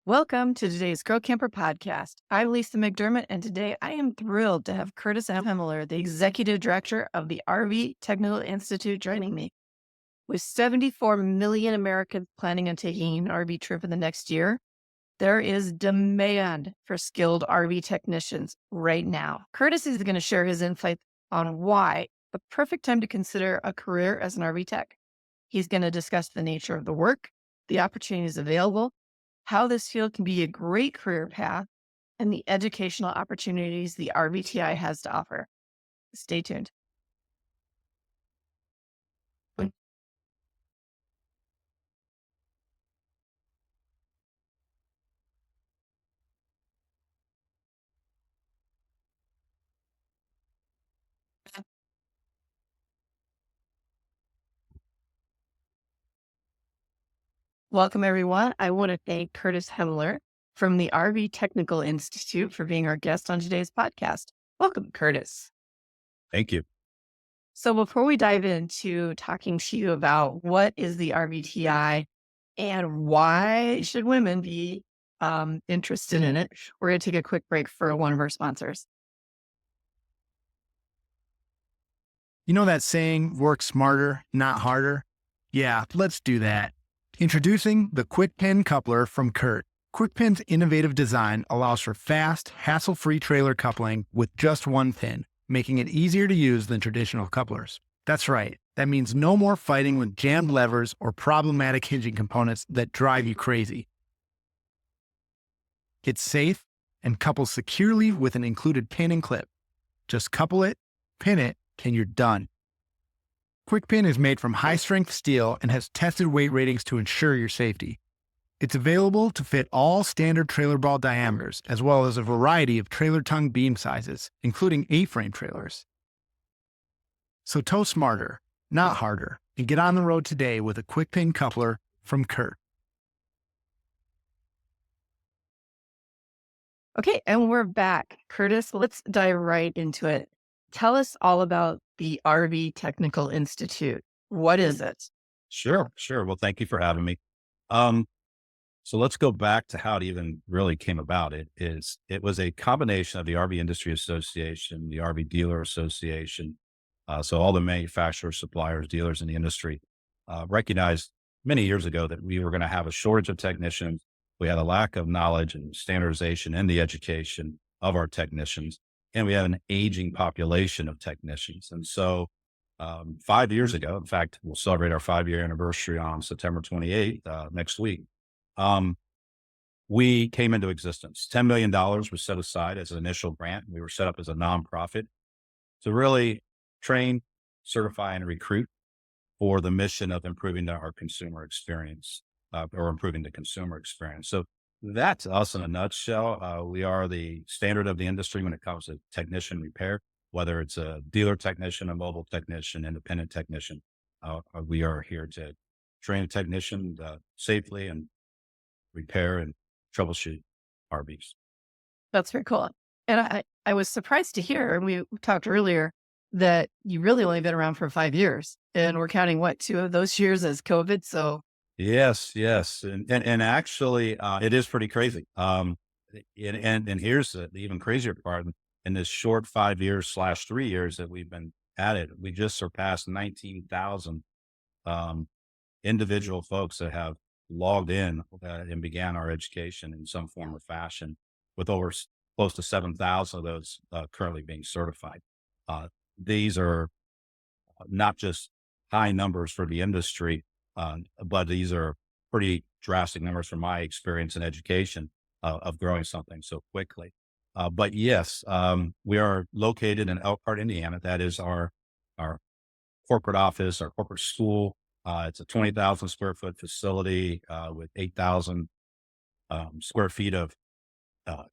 Welcome to today's Grow Camper podcast. I'm Lisa McDermott, and today I am thrilled to have Curtis Hemmeler, the Executive Director of the RV Technical Institute, joining me. With 74 million Americans planning on taking an RV trip in the next year, there is demand for skilled RV technicians right now. Curtis is going to share his insights on why the perfect time to consider a career as an RV tech. He's going to discuss the nature of the work, the opportunities available, how this field can be a great career path, and the educational opportunities the RVTI has to offer. Stay tuned. Welcome, everyone. I want to thank Curtis Hemmeler from the RV Technical Institute for being our guest on today's podcast. Welcome, Curtis. Thank you. So before we dive into talking to you about what is the RVTI and why should women be interested in it, we're going to take a quick break for one of our sponsors. You know that saying, work smarter, not harder? Yeah, let's do that. Introducing the Quick Pin Coupler from Curt. Quick Pin's innovative design allows for fast, hassle-free trailer coupling with just one pin, making it easier to use than traditional couplers. That's right. That means no more fighting with jammed levers or problematic hinging components that drive you crazy. It's safe and couples securely with an included pin and clip. Just couple it, pin it, and you're done. Quick Pin is made from high-strength steel and has tested weight ratings to ensure your safety. It's available to fit all standard trailer ball diameters, as well as a variety of trailer tongue beam sizes, including A-frame trailers. So tow smarter, not harder, and get on the road today with a Quick Pin coupler from Curt. Okay, and we're back. Curtis, let's dive right into it. Tell us all about the RV Technical Institute. What is it? Sure. Well, thank you for having me. So let's go back to how it even really came about. It was a combination of the RV Industry Association, the RV Dealer Association. So all the manufacturers, suppliers, dealers in the industry recognized many years ago that we were going to have a shortage of technicians. We had a lack of knowledge and standardization in the education of our technicians, and we have an aging population of technicians. And so 5 years ago, in fact, we'll celebrate our 5-year anniversary on September 28th, next week. We came into existence. $10 million was set aside as an initial grant. We were set up as a nonprofit to really train, certify, and recruit for the mission of improving our consumer experience, or improving the consumer experience. So that's us in a nutshell. We are the standard of the industry when it comes to technician repair, whether it's a dealer technician, a mobile technician, independent technician. We are here to train a technician safely and repair and troubleshoot RVs. That's very cool. And I was surprised to hear, and we talked earlier, that you really only been around for 5 years. And we're counting, what, 2 of those years as COVID? So Yes. And actually, it is pretty crazy. And here's the even crazier part. In this short 5 years / 3 years that we've been at it, we just surpassed 19,000 individual folks that have logged in and began our education in some form or fashion, with over close to 7,000 of those currently being certified. These are not just high numbers for the industry, but these are pretty drastic numbers from my experience in education of growing something so quickly. But yes, we are located in Elkhart, Indiana. That is our corporate office, our corporate school. It's a 20,000 square foot facility with 8,000 square feet of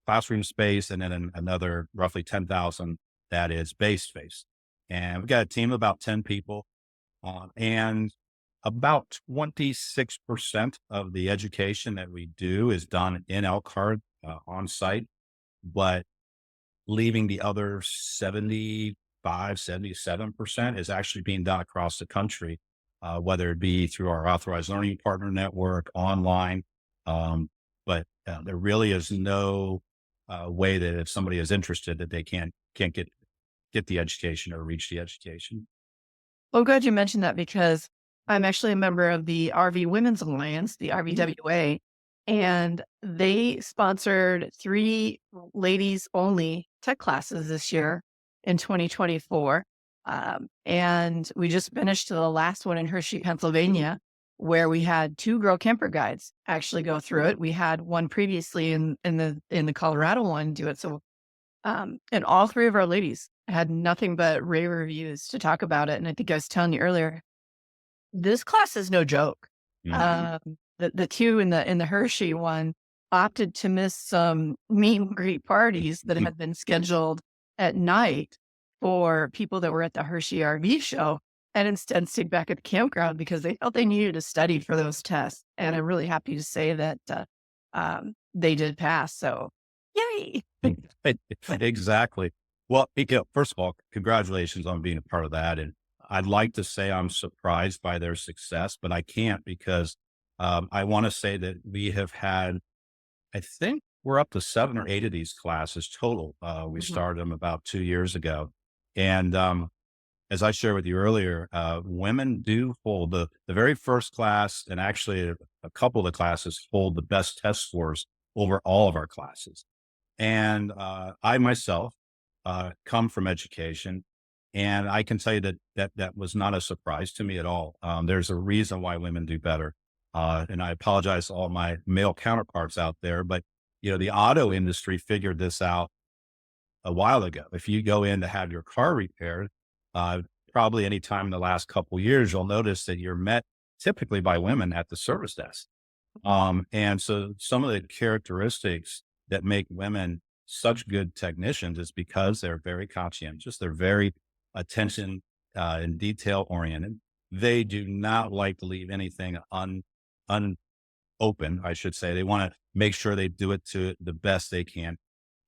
classroom space, and then another roughly 10,000 that is base space. And we've got a team of about 10 people, and about 26% of the education that we do is done in Elkhart on site, but leaving the other 77% is actually being done across the country, whether it be through our authorized learning partner network, online, but there really is no way that if somebody is interested that they can't get the education or reach the education. Well, glad you mentioned that because I'm actually a member of the RV Women's Alliance, the RVWA, and they sponsored 3 ladies only tech classes this year in 2024. And we just finished the last one in Hershey, Pennsylvania, where we had 2 girl camper guides actually go through it. We had one previously in the Colorado one do it. So and all 3 of our ladies had nothing but rave reviews to talk about it, and I think I was telling you earlier, this class is no joke. Mhm. The 2 in the Hershey one opted to miss some meet and greet parties that had been scheduled at night for people that were at the Hershey RV show, and instead stayed back at the campground because they felt they needed to study for those tests, and I'm really happy to say that, they did pass, so yay. Exactly. Well, first of all, congratulations on being a part of that. And I'd like to say I'm surprised by their success, but I can't because I want to say that we have had, I think we're up to 7 or 8 of these classes total. We Mhm. started them about 2 years ago. And as I shared with you earlier, women do hold the very first class, and actually a couple of the classes hold the best test scores over all of our classes. And I myself come from education, and I can tell you that was not a surprise to me at all. There's a reason why women do better, and I apologize to all my male counterparts out there, but the auto industry figured this out a while ago. If you go in to have your car repaired, uh, probably any time in the last couple years, you'll notice that you're met typically by women at the service desk. And so some of the characteristics that make women such good technicians is because they're very conscientious. They're very attention and detail oriented. They do not like to leave anything unopened, I should say. They want to make sure they do it to the best they can.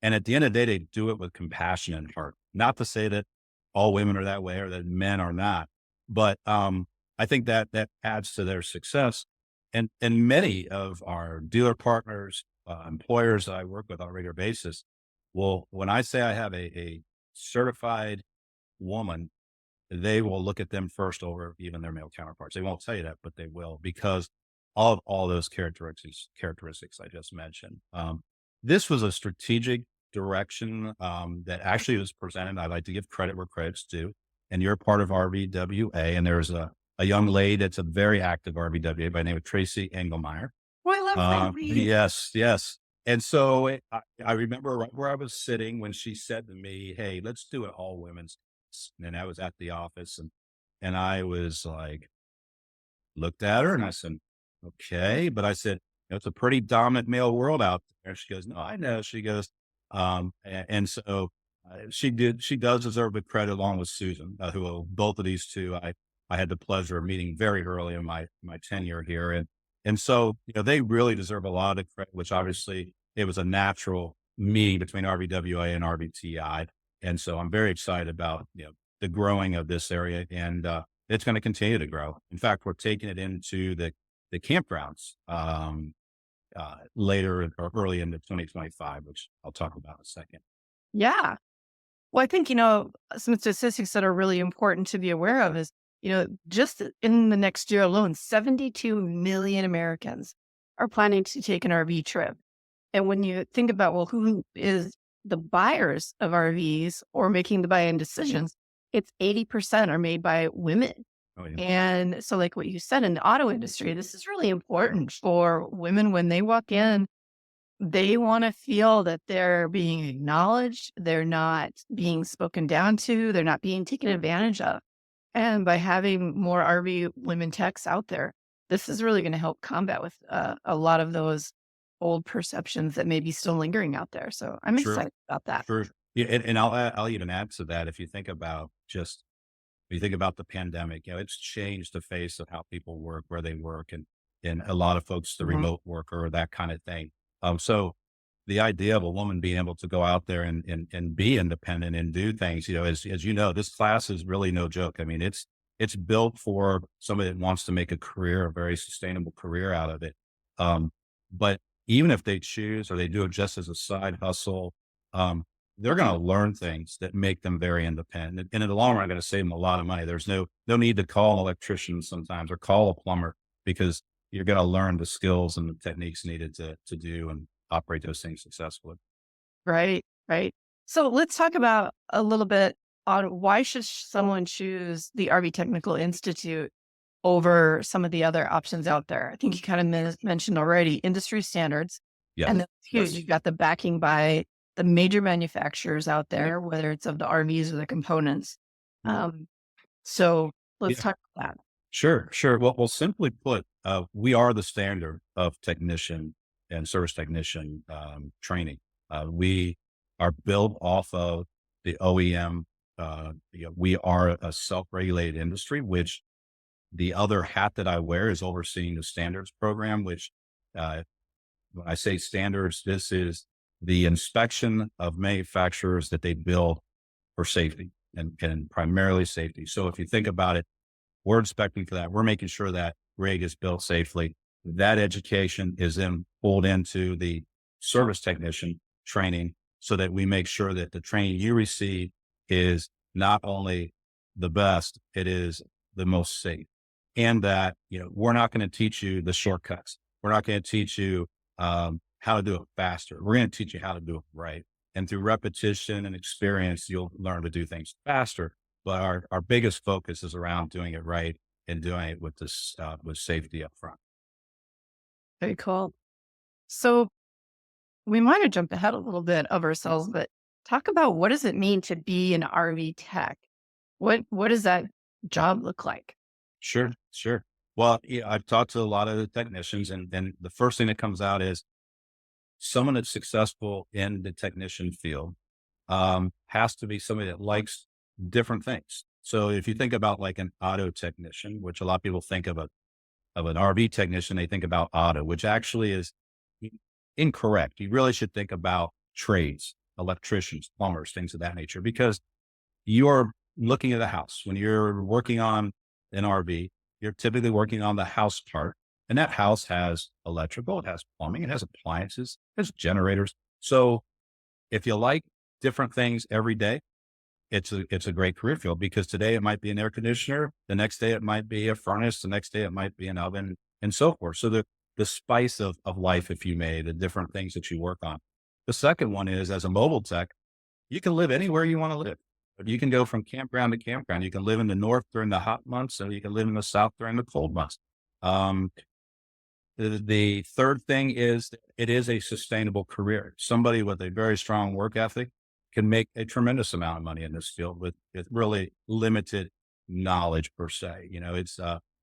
And at the end of the day, they do it with compassion and heart. Not to say that all women are that way or that men are not, but I think that adds to their success. And many of our dealer partners, employers that I work with on a regular basis, will when I say I have a certified woman, they will look at them first over even their male counterparts. They won't tell you that, but they will because of all those characteristics I just mentioned. This was a strategic direction that actually was presented. I like to give credit where credit's due. And you're part of RVWA, and there's a young lady that's a very active RVWA by the name of Tracy Engelmeyer. Well, I love that read. Yes, yes. And so I remember right where I was sitting when she said to me, "Hey, let's do an all women's." And I was at the office, and I was like, looked at her, and I said, "Okay," but I said, "It's a pretty dominant male world out there." She goes, "No, I know." She goes, and so she does deserve the credit along with Susan, who both of these two I had the pleasure of meeting very early in my tenure here, and so they really deserve a lot of credit. Which obviously it was a natural meeting between RVWA and RVTI, and so I'm very excited about the growing of this area, and it's going to continue to grow. In fact, we're taking it into the campgrounds later or early into 2025, which I'll talk about in a second. Yeah. Well, I think, some statistics that are really important to be aware of is, just in the next year alone, 72 million Americans are planning to take an RV trip. And when you think about, well, who is the buyers of RVs or making the buying decisions, it's 80% are made by women. Oh yeah, And so, like what you said in the auto industry, this is really important for women when they walk in. They want to feel that they're being acknowledged, they're not being spoken down to, they're not being taken advantage of. And by having more RV women techs out there, this is really going to help combat with a lot of those old perceptions that may be still lingering out there. So I'm sure, excited about that. sure. Yeah, and I'll even add to that. If you think about the pandemic, it's changed the face of how people work, where they work, and a lot of folks, the Mhm. remote worker, that kind of thing. So the idea of a woman being able to go out there and be independent and do things, as you know, this class is really no joke. I mean, it's built for somebody that wants to make a career, a very sustainable career out of it. But even if they choose or they do it just as a side hustle, um, they're going to learn things that make them very independent. And in the long run, going to save them a lot of money. There's no need to call an electrician sometimes or call a plumber because you're going to learn the skills and the techniques needed to do and operate those things successfully. Right, right. So let's talk about a little bit on why should someone choose the RV Technical Institute over some of the other options out there. I think you kind of mentioned already industry standards, and Yes. that's huge. Yes. You've got the backing by the major manufacturers out there, whether it's of the RVs or the components. Um, so let's Yeah. talk about that. Sure. Sure. Well, simply put, we are the standard of technician and service technician training. We are built off of the OEM. We are a self-regulated industry, which the other hat that I wear is overseeing the standards program, which uh, when I say standards, this is the inspection of manufacturers that they build for safety and primarily safety. So if you think about it, we're inspecting for that. We're making sure that rig is built safely. That education is then pulled into the service technician training so that we make sure that the training you receive is not only the best, it is the most safe. And that, we're not going to teach you the shortcuts. We're not going to teach you how to do it faster. We're going to teach you how to do it right. And through repetition and experience, you'll learn to do things faster. But our biggest focus is around doing it right and doing it with this with safety up front. Very cool. So we might have jumped ahead a little bit of ourselves, but talk about what does it mean to be an RV tech? What does that job look like? Sure, sure. Well, yeah, I've talked to a lot of the technicians, and the first thing that comes out is someone that's successful in the technician field has to be somebody that likes different things. So if you think about like an auto technician, which a lot of people think of an RV technician, they think about auto, which actually is incorrect. You really should think about trades, electricians, plumbers, things of that nature, because you're looking at a house. When you're working on an RV, you're typically working on the house part. And that house has electrical, it has plumbing, it has appliances, it has generators. So if you like different things every day, it's a great career field because today it might be an air conditioner, the next day it might be a furnace, the next day it might be an oven, and so forth. So the spice of life, if you may, the different things that you work on. The second one is as a mobile tech, you can live anywhere you want to live. You can go from campground to campground. You can live in the north during the hot months, and you can live in the south during the cold months. Um, the third thing is it is a sustainable career. Somebody with a very strong work ethic can make a tremendous amount of money in this field with really limited knowledge per se. It's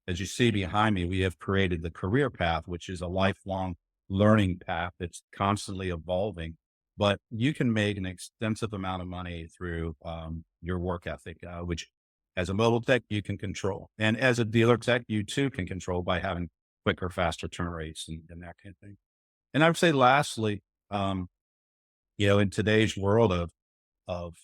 as you see behind me, we have created the career path, which is a lifelong learning path that's constantly evolving. But you can make an extensive amount of money through your work ethic, which as a mobile tech, you can control. And as a dealer tech, you too can control by having quicker, faster turn rates and that kind of thing. And I would say lastly, in today's world of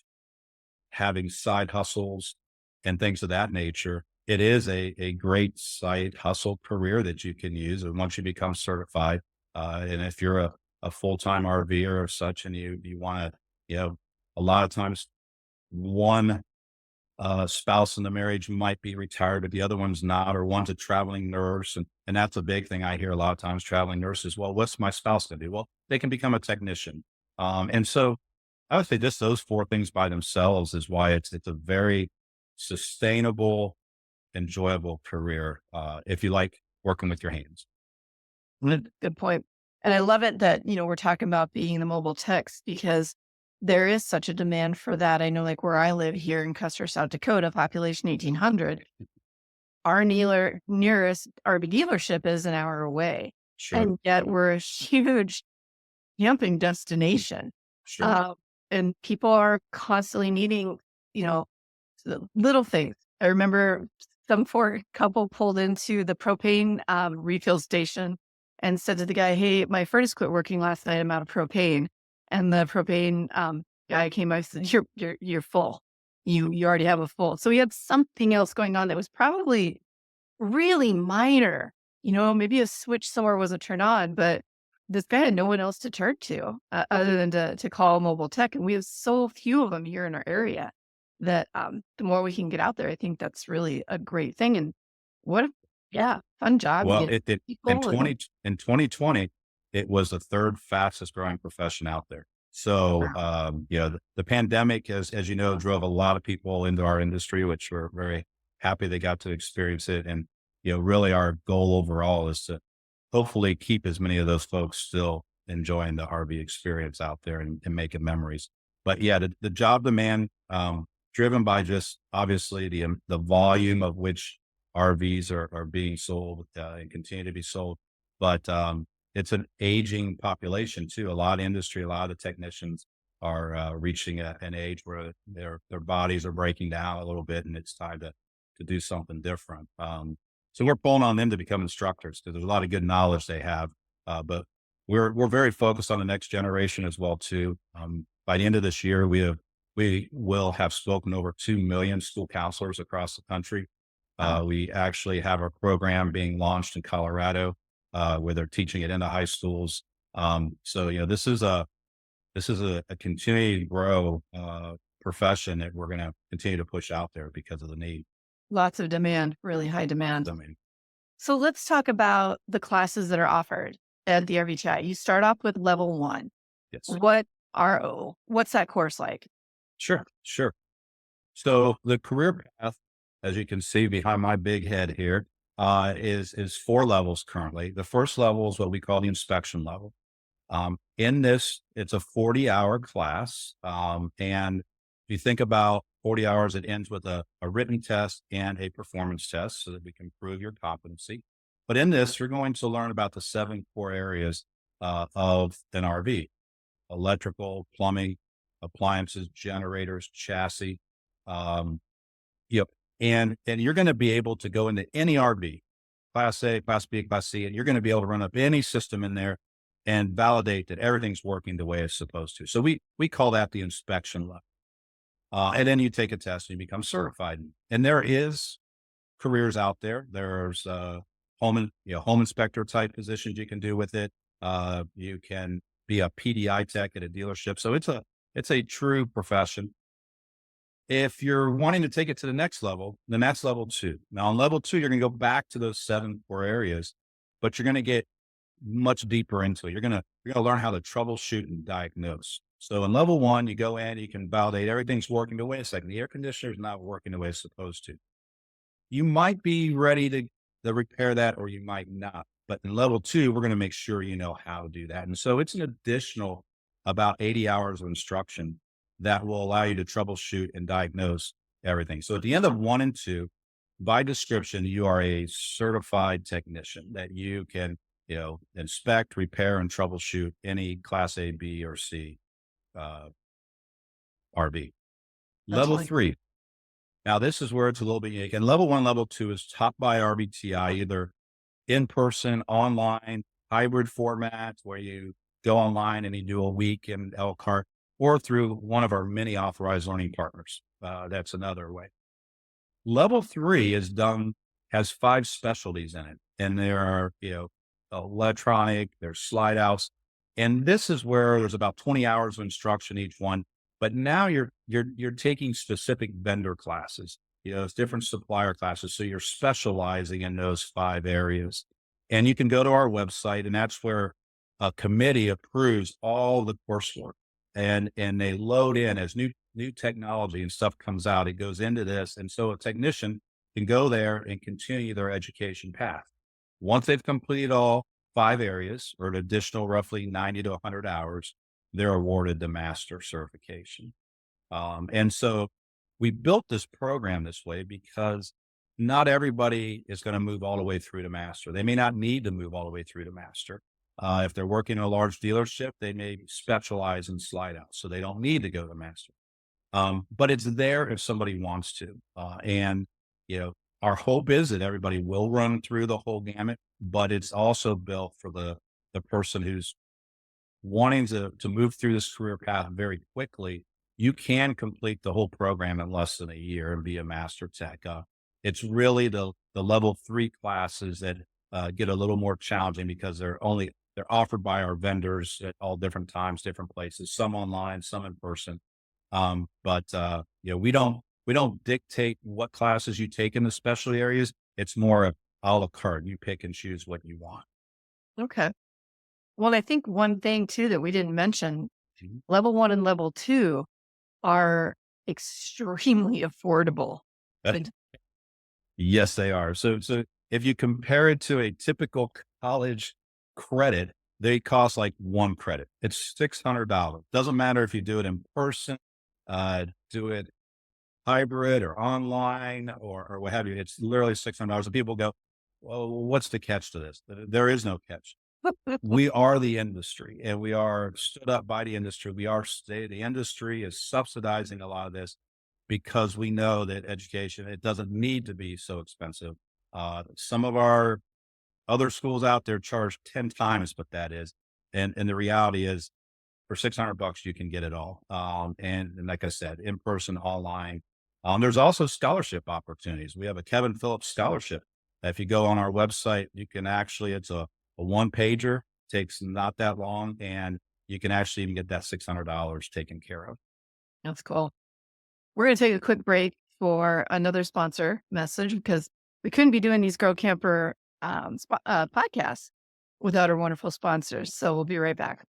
having side hustles and things of that nature, it is a great side hustle career that you can use. And once you become certified, and if you're a full-time RVer or such, and you want to, a lot of times one spouse in the marriage might be retired, but the other one's not, or one's a traveling nurse. And that's a big thing I hear a lot of times, traveling nurses. Well, what's my spouse going to do? Well, they can become a technician. And so I would say just those four things by themselves is why it's a very sustainable, enjoyable career, if you like working with your hands. Good point. And I love it that, we're talking about being the mobile techs because there is such a demand for that. I know like where I live here in Custer, South Dakota, population 1,800, our nearest RV dealership is an hour away. Sure, And yet we're a huge camping destination. sure. Uh, and people are constantly needing, the little things. I remember some poor couple pulled into the propane refill station and said to the guy, "Hey, my furnace quit working last night. I'm out of propane." And the propane guy came by and said, "You're full. You already have a full." So he had something else going on that was probably really minor. Maybe a switch somewhere wasn't turned on, but this guy had no one else to turn to other than to call mobile tech. And we have so few of them here in our area that the more we can get out there, I think that's really a great thing. And what, yeah, fun job to Well, get it in people. And, 2020, it was the third fastest growing profession out there. So, wow. the pandemic, as you know, drove a lot of people into our industry, which we're very happy they got to experience it. And, really our goal overall is to hopefully keep as many of those folks still enjoying the RV experience out there and making memories. But yeah, the job demand, driven by just obviously the volume of which RVs are being sold and continue to be sold. But it's an aging population too. A lot of industry, a lot of technicians are reaching an age where their bodies are breaking down a little bit, and it's time to do something different. So we're pulling on them to become instructors because there's a lot of good knowledge they have. But we're very focused on the next generation as well too. By the end of this year, we will have spoken over 2 million school counselors across the country. Wow. We actually have a program being launched in Colorado where they're teaching it into high schools. So this is a continuing to grow profession that we're going to continue to push out there because of the need. Lots of demand, really high demand. I mean, So let's talk about the classes that are offered at the RVTI. You start off with level one. yes, What's that course like? sure, sure. So the career path, as you can see behind my big head here, is 4 levels currently. The first level is what we call the inspection level. In this, it's a 40-hour class. And if you think about 40 hours, it ends with a written test and a performance test so that we can prove your competency. But in this, you're going to learn about the 7 core areas of an RV: electrical, plumbing, appliances, generators, chassis. Um, Yep. And you're going to be able to go into any RV, class A, class B, class C, and you're going to be able to run up any system in there and validate that everything's working the way it's supposed to. So we call that the inspection level. And then you take a test and you become certified. And there is careers out there. There's home inspector type positions you can do with it. You can be a PDI tech at a dealership. So it's a true profession. If you're wanting to take it to the next level, then that's level 2. Now, on level 2, you're going to go back to those 7 core areas, but you're going to get much deeper into it. You're going to learn how to troubleshoot and diagnose. So in level 1, you go in, you can validate everything's working. But wait a second, the air conditioner is not working the way it's supposed to. You might be ready to repair that, or you might not. But in level 2, we're going to make sure you know how to do that. And so it's an additional about 80 hours of instruction that will allow you to troubleshoot and diagnose everything. So at the end of 1 and 2, by description, you are a certified technician that you can, inspect, repair, and troubleshoot any class A, B, or C uh, RV. That's Level really 3. Now this is where it's a little bit unique. And level 1, level 2 is taught by RVTI, either in person, online, hybrid format, where you go online and you do a week in Elkhart, or through one of our many authorized learning partners. That's another way. Level 3 has 5 specialties in it. And there are, electronic, there's slide outs. And this is where there's about 20 hours of instruction each one. But now you're taking specific vendor classes, it's different supplier classes. So you're specializing in those 5 areas. And you can go to our website, and that's where a committee approves all the coursework. And they load in as new technology and stuff comes out. It goes into this. And so a technician can go there and continue their education path. Once they've completed all 5 areas, or an additional roughly 90 to 100 hours, they're awarded the master certification. And so we built this program this way because not everybody is going to move all the way through to master. They may not need to move all the way through to master. If they're working in a large dealership, they may specialize in slide out, so they don't need to go to master. But it's there if somebody wants to. And our hope is that everybody will run through the whole gamut, but it's also built for the person who's wanting to move through this career path very quickly. You can complete the whole program in less than a year and be a master tech. It's really the level 3 classes that get a little more challenging because they're They're offered by our vendors at all different times, different places, some online, some in person. But we don't dictate what classes you take in the specialty areas. It's more of a la carte. You pick and choose what you want. Okay. Well, I think one thing too that we didn't mention, Mhm. level one and level two are extremely affordable. Uh, But Yes, they are. So if you compare it to a typical college credit, they cost like one credit. It's $600. Doesn't matter if you do it in person, do it hybrid or online or what have you. It's literally $600. And people go, well, what's the catch to this? There is no catch. We are the industry and we are stood up by the industry. The industry is subsidizing a lot of this because we know that education, it doesn't need to be so expensive. Some of our other schools out there charge 10 times what that is. And the reality is for $600, you can get it all. And like I said, in person, online. There's also scholarship opportunities. We have a Kevin Phillips scholarship. If you go on our website, you can actually, it's a one pager, takes not that long, and you can actually even get that $600 taken care of. that's cool. We're going to take a quick break for another sponsor message because we couldn't be doing these Grow Camper podcasts without our wonderful sponsors. So we'll be right back.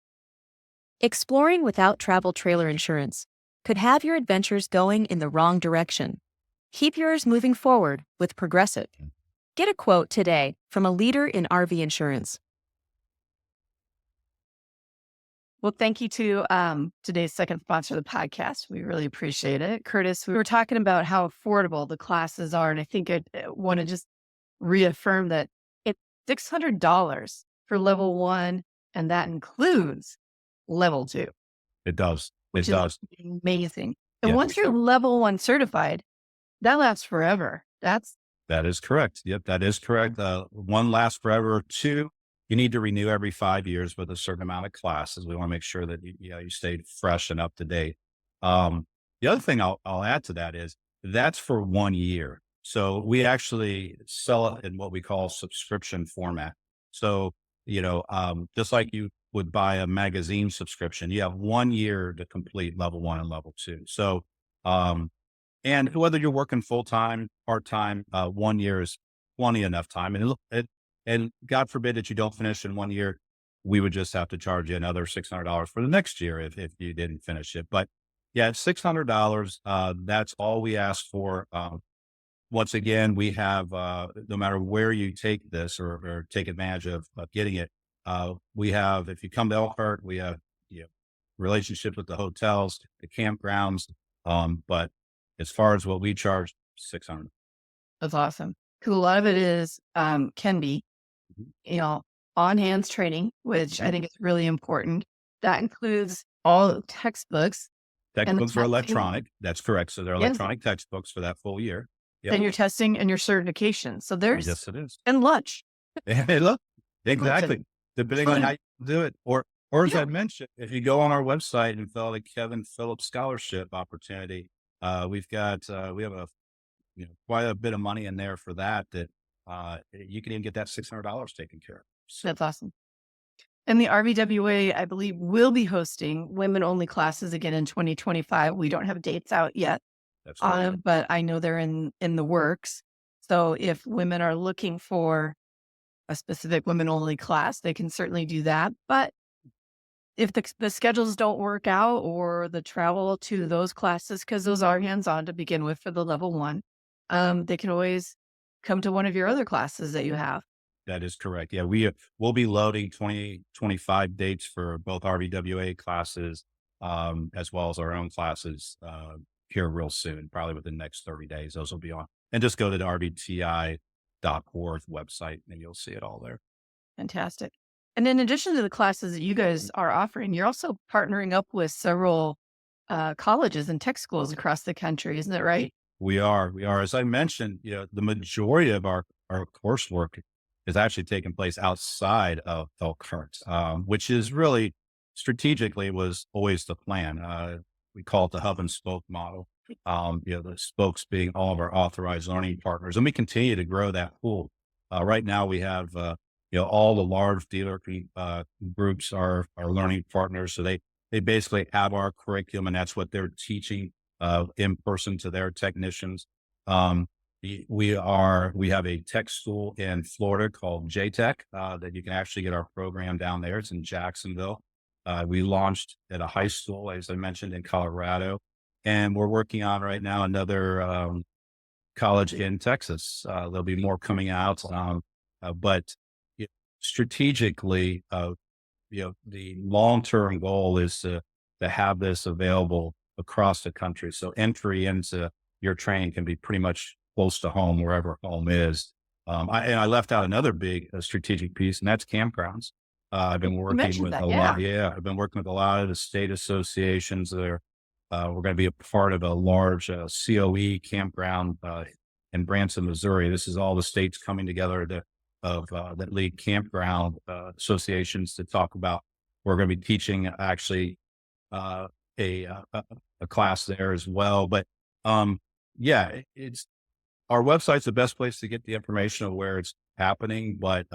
Exploring without travel trailer insurance could have your adventures going in the wrong direction. Keep yours moving forward with Progressive. Get a quote today from a leader in RV insurance. Well, thank you to today's second sponsor of the podcast. We really appreciate it. Curtis, we were talking about how affordable the classes are. And I think I want to just reaffirm that it's $600 for level one, and that includes level two, It does. It which is does. amazing. And Yeah. once you're level one certified, that lasts forever. That is correct. Yep, that is correct. One lasts forever. Two, you need to renew every 5 years with a certain amount of classes. We want to make sure that you stay fresh and up to date. The other thing I'll add to that is that's for 1 year. So we actually sell it in what we call subscription format. So just like you would buy a magazine subscription, you have 1 year to complete level one and level two. So and whether you're working full time, part time, 1 year is plenty enough time. And God forbid that you don't finish in 1 year, we would just have to charge you another $600 for the next year if you didn't finish it. But yeah, it's $600. That's all we ask for. Once again, we have no matter where you take this or take advantage of getting it, we have, if you come to Elkhart, we have relationships with the hotels, the campgrounds. But as far as what we charge, 600. That's awesome. Because a lot of it is can be, Mhm. on hands training, which I Mhm. think is really important. That includes all textbooks and the Textbooks are testing. electronic. That's correct. So they're Yes, electronic textbooks for that full year. Yep. then your testing and your certification. So there's Yes, it is. and lunch. Hey, look, Listen, exactly. Depending on how you do it, or as yeah, I mentioned, if you go on our website and fill out a Kevin Phillips scholarship opportunity, we have quite a bit of money in there for that. You can even get that $600 taken care of. So that's awesome. And the RVWA, I believe, will be hosting women only classes again in 2025. We don't have dates out yet, that's right. but I know they're in the works. So if women are looking for a specific women only class, they can certainly do that. But if the schedules don't work out or the travel to those classes, because those are hands on to begin with for the level one, they can always come to one of your other classes that you have. That is correct. Yeah, we'll be loading 2025 dates for both RVWA classes, as well as our own classes, here real soon, probably within the next 30 days. Those will be on. And just go to the RVTI.org website and you'll see it all there. Fantastic. And in addition to the classes that you guys are offering, you're also partnering up with several colleges and tech schools across the country. Isn't that right? We are. As I mentioned, the majority of our coursework is actually taking place outside of Elkhart, which is really strategically was always the plan. We call it the hub and spoke model. The spokes being all of our authorized learning partners, and we continue to grow that pool. Right now, we have all the large dealer groups are learning partners. So they basically have our curriculum, and that's what they're teaching in person to their technicians. Um, we have a tech school in Florida called JTech that you can actually get our program down there. It's in Jacksonville. We launched at a high school, as I mentioned, in Colorado, and we're working on right now another college in Texas. There'll be more coming out, but y- strategically, the long-term goal is to have this available across the country. So entry into your training can be pretty much close to home, wherever home is. And I left out another big strategic piece, and that's campgrounds. I've been You working mentioned with that, a lot. yeah. Yeah, I've been working with a lot of the state associations that are. We're going to be a part of a large COE campground in Branson, Missouri. This is all the states coming together that lead campground associations to talk about. We're going to be teaching actually uh, a class there as well. But yeah, it's our website's the best place to get the information of where it's happening. But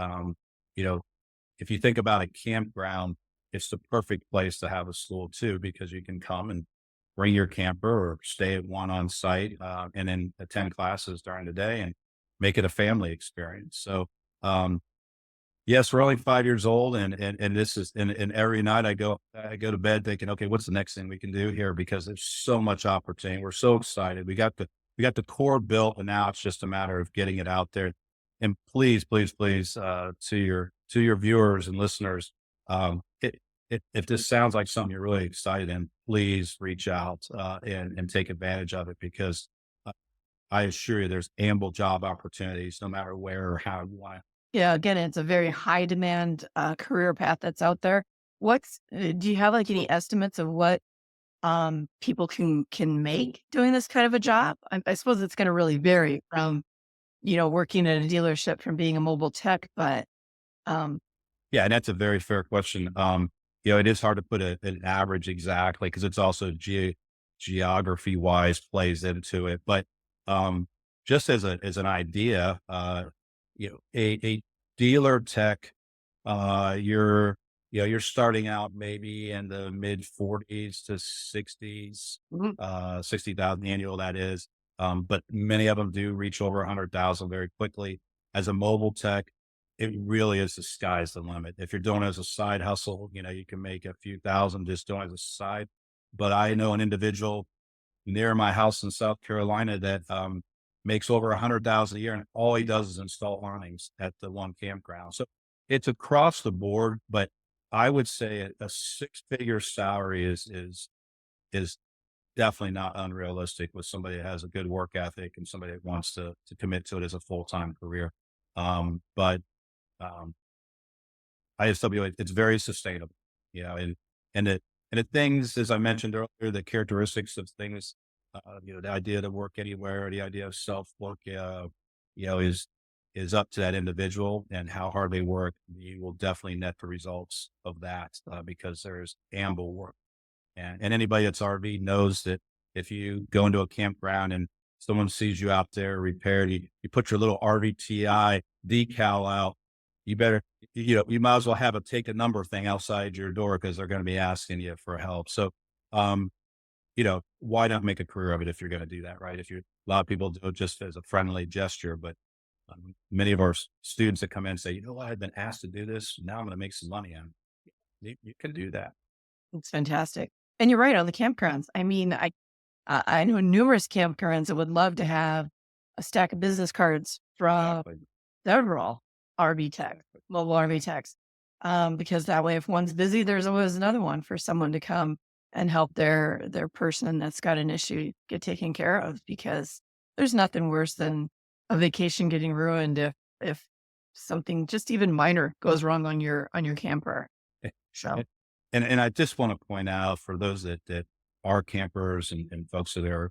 you know, if you think about a campground, it's the perfect place to have a school too, because you can come and bring your camper or stay at one on site and then attend classes during the day and make it a family experience. So um, yes, we're only 5 years old, and this is and every night I go to bed thinking, okay, what's the next thing we can do here? Because there's so much opportunity. We're so excited. We got the core built, and now it's just a matter of getting it out there. And please, please, please, to your viewers and listeners, if this sounds like something you're really excited in, please reach out and take advantage of it, because uh, I assure you, there's ample job opportunities no matter where or how you want. Yeah, again, it's a very high demand career path that's out there. Do you have like any estimates of what people can make doing this kind of a job? I suppose it's going to really vary from, working at a dealership from being a mobile tech, but um, Yeah, and that's a very fair question. It is hard to put an average exactly, because it's also geography wise plays into it. But just as an idea, a dealer tech, you're starting out maybe in the mid 40s to 60s, mhm, 60,000 annual, that is. But many of them do reach over 100,000 very quickly. As a mobile tech, it really is the sky's the limit. If you're doing it as a side hustle, you can make a few thousand just doing it as a side. But I know an individual near my house in South Carolina that makes over 100,000 a year, and all he does is install awnings at the one campground. So it's across the board, but I would say a six-figure salary is definitely not unrealistic with somebody that has a good work ethic and somebody that wants to commit to it as a full-time career. But um, ISW, it's very sustainable, and and the and the things, as I mentioned earlier, the characteristics of things, the idea to work anywhere, the idea of self work, is up to that individual and how hard they work. You will definitely net the results of that because there's ample work. And anybody that's RV knows that if you go into a campground and someone sees you out there repaired, you put your little RVTI decal out, you better, you might as well have a take a number thing outside your door, because they're going to be asking you for help. So, um, why not make a career of it if you're going to do that, right? A lot of people do it just as a friendly gesture, but many of our students that come in say, what, I've been asked to do this. Now I'm going to make some money on it. You can do that. it's fantastic. And you're right on the campgrounds. I mean, I know numerous campgrounds that would love to have a stack of business cards from Exactly. several RV tech, mobile RV techs, because that way, if one's busy, there's always another one for someone to come and help their person that's got an issue get taken care of. Because there's nothing worse than a vacation getting ruined if something just even minor goes wrong on your camper. Eh, So eh, and I just want to point out for those that are campers and folks that are,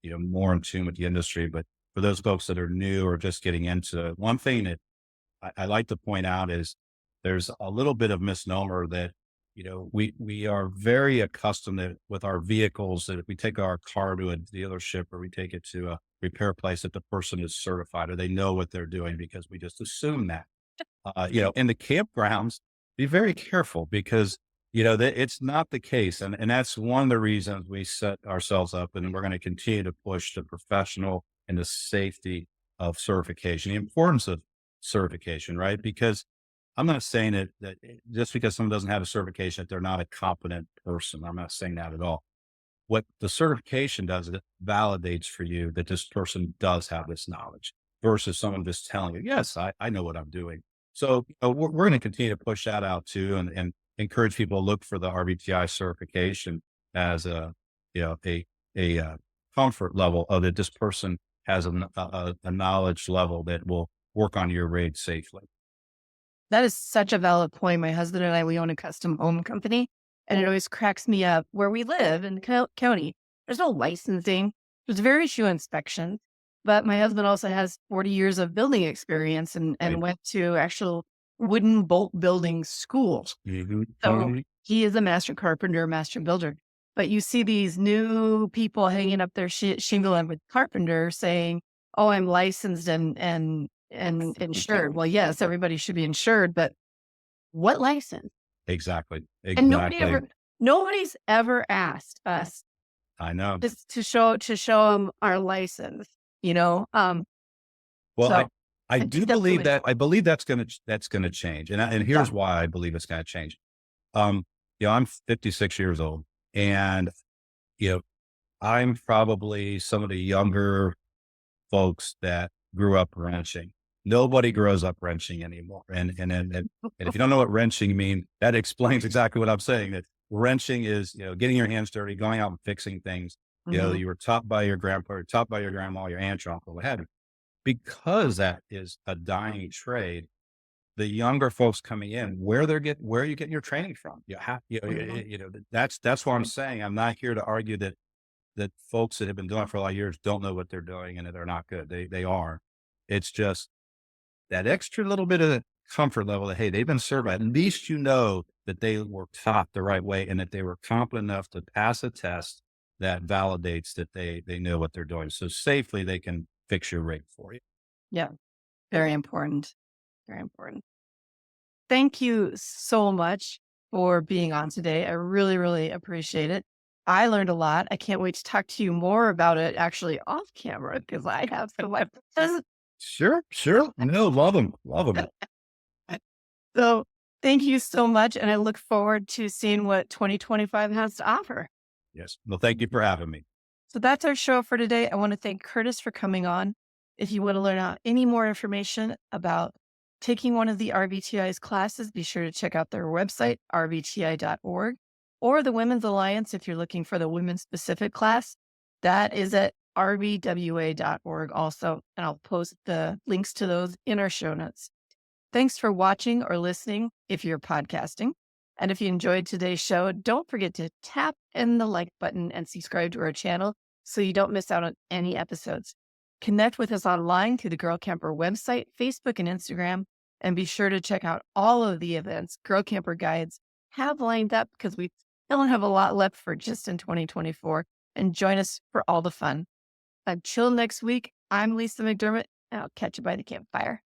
more in tune with the industry, but for those folks that are new or just getting into it, one thing that I like to point out is there's a little bit of misnomer that, we are very accustomed that with our vehicles, that if we take our car to a dealership or we take it to a repair place, that the person is certified or they know what they're doing, because we just assume that. In the campgrounds, be very careful because, it's not the case. And that's one of the reasons we set ourselves up and we're going to continue to push the professional and the safety of certification, the importance of certification, right? Because I'm not saying that just because someone doesn't have a certification, that they're not a competent person. I'm not saying that at all. What the certification does is it validates for you that this person does have this knowledge versus someone just telling you, yes, I know what I'm doing. So we're going to continue to push that out too and encourage people to look for the RVTI certification as a comfort level of that this person has a knowledge level that will work on your rig safely. That is such a valid point. My husband and I, we own a custom home company, and it always cracks me up where we live in the county. There's no licensing. There's very few inspections, but my husband also has 40 years of building experience and Right. went to actual wooden bolt building schools. So he is a master carpenter, master builder. But you see these new people hanging up their shingle and with carpenter saying, "Oh, I'm licensed and insured." Well, yes, everybody should be insured, but what license? Exactly. And Exactly. nobody's ever asked us I know. just to show them our license, you know? Well, So I I do think that's believe really that cool. I believe that's gonna change. And Yeah. here's why I believe it's gonna change. Um, I'm 56 years old and, you know, I'm probably some of the younger folks that grew up wrenching. Nobody grows up wrenching anymore. And if you don't know what wrenching means, that explains exactly what I'm saying. That wrenching is, getting your hands dirty, going out and fixing things. Mhm. You were taught by your grandpa, or taught by your grandma, your aunt, your uncle, what have you. Because that is a dying trade, the younger folks coming in, where are you getting your training from? Mhm. That's what I'm saying. I'm not here to argue that folks that have been doing it for a lot of years don't know what they're doing and that they're not good. They are. It's just that extra little bit of comfort level that, hey, they've been certified. At least you know that they were taught the right way and that they were competent enough to pass a test that validates that they know what they're doing. So safely they can fix your rig for you. Yeah, very important. Very important. Thank you so much for being on today. I really, really appreciate it. I learned a lot. I can't wait to talk to you more about it actually off camera because I have some questions. Sure, sure. No, love them. Love them. So thank you so much. And I look forward to seeing what 2025 has to offer. Yes. Well, thank you for having me. So that's our show for today. I want to thank Curtis for coming on. If you want to learn out any more information about taking one of the RVTI's classes, be sure to check out their website, rvti.org, or the Women's Alliance if you're looking for the women specific class. That is at rvwa.org also. And I'll post the links to those in our show notes. Thanks for watching or listening if you're podcasting. And if you enjoyed today's show, don't forget to tap in the like button and subscribe to our channel so you don't miss out on any episodes. Connect with us online through the Girl Camper website, Facebook, and Instagram. And be sure to check out all of the events Girl Camper guides have lined up because we still have a lot left for just in 2024. And join us for all the fun. Until next week, I'm Lisa McDermott, and I'll catch you by the campfire.